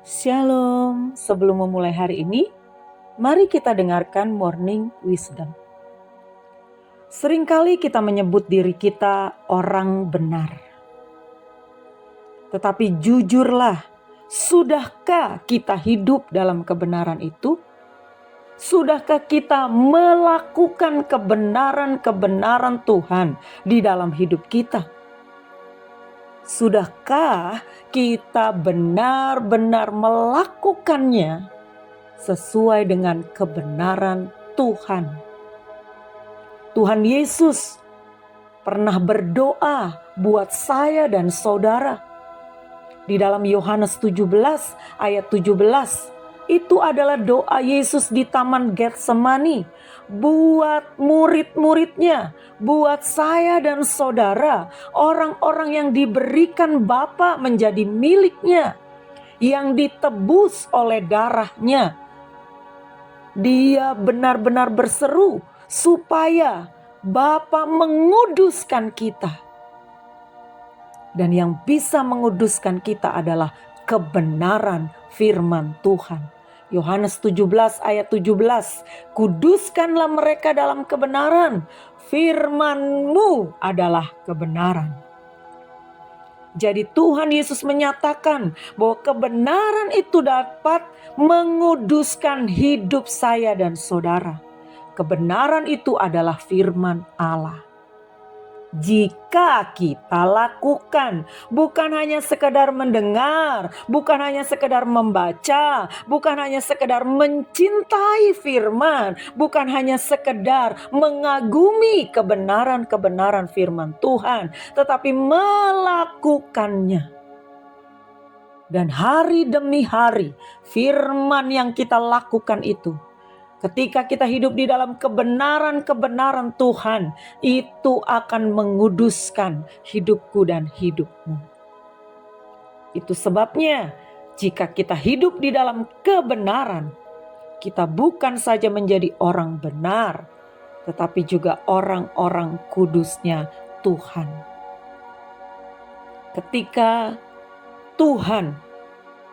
Shalom, sebelum memulai hari ini, mari kita dengarkan Morning Wisdom. Seringkali kita menyebut diri kita orang benar. Tetapi jujurlah, sudahkah kita hidup dalam kebenaran itu? Sudahkah kita melakukan kebenaran-kebenaran Tuhan di dalam hidup kita? Sudahkah kita benar-benar melakukannya sesuai dengan kebenaran Tuhan? Tuhan Yesus pernah berdoa buat saya dan saudara. Di dalam Yohanes 17 ayat 17, itu adalah doa Yesus di Taman Getsemani buat murid-muridnya, buat saya dan saudara, orang-orang yang diberikan Bapa menjadi miliknya, yang ditebus oleh darahnya. Dia benar-benar berseru supaya Bapa menguduskan kita. Dan yang bisa menguduskan kita adalah kebenaran firman Tuhan. Yohanes 17 ayat 17, kuduskanlah mereka dalam kebenaran, firman-Mu adalah kebenaran. Jadi Tuhan Yesus menyatakan bahwa kebenaran itu dapat menguduskan hidup saya dan saudara. Kebenaran itu adalah firman Allah. Jika kita lakukan, bukan hanya sekedar mendengar, bukan hanya sekedar membaca, bukan hanya sekedar mencintai firman, bukan hanya sekedar mengagumi kebenaran-kebenaran firman Tuhan, tetapi melakukannya. Dan hari demi hari, firman yang kita lakukan itu, ketika kita hidup di dalam kebenaran-kebenaran Tuhan, itu akan menguduskan hidupku dan hidupmu. Itu sebabnya jika kita hidup di dalam kebenaran, kita bukan saja menjadi orang benar, tetapi juga orang-orang kudusnya Tuhan. Ketika Tuhan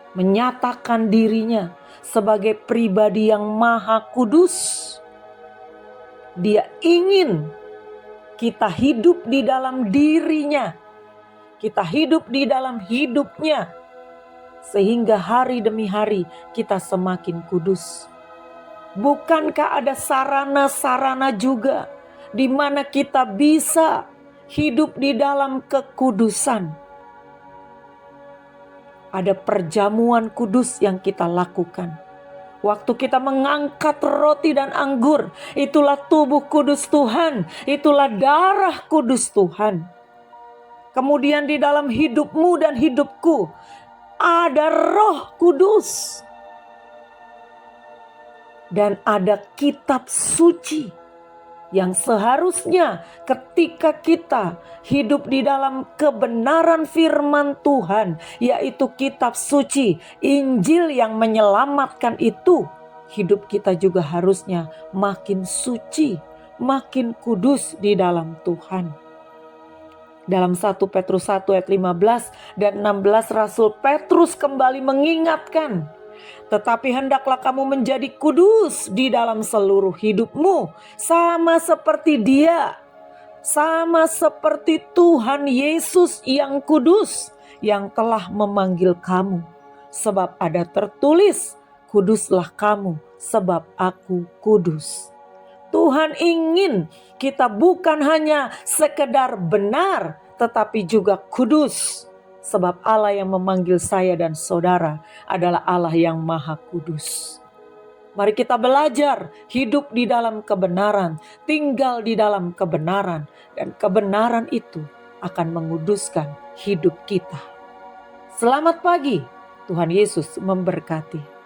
menyatakan dirinya sebagai pribadi yang maha kudus, Dia ingin kita hidup di dalam dirinya, kita hidup di dalam hidupnya, sehingga hari demi hari kita semakin kudus. Bukankah ada sarana-sarana juga di mana kita bisa hidup di dalam kekudusan? Ada perjamuan kudus yang kita lakukan. Waktu kita mengangkat roti dan anggur, itulah tubuh kudus Tuhan, itulah darah kudus Tuhan. Kemudian di dalam hidupmu dan hidupku, ada Roh Kudus. Dan ada kitab suci yang seharusnya ketika kita hidup di dalam kebenaran firman Tuhan, yaitu kitab suci, Injil yang menyelamatkan itu, hidup kita juga harusnya makin suci, makin kudus di dalam Tuhan. Dalam 1 Petrus 1 ayat 15 dan 16 Rasul Petrus kembali mengingatkan, tetapi hendaklah kamu menjadi kudus di dalam seluruh hidupmu, sama seperti Dia, sama seperti Tuhan Yesus yang kudus, yang telah memanggil kamu. Sebab ada tertulis, kuduslah kamu, sebab aku kudus. Tuhan ingin kita bukan hanya sekedar benar, tetapi juga kudus. Sebab Allah yang memanggil saya dan saudara adalah Allah yang maha kudus. Mari kita belajar hidup di dalam kebenaran, tinggal di dalam kebenaran. Dan kebenaran itu akan menguduskan hidup kita. Selamat pagi, Tuhan Yesus memberkati.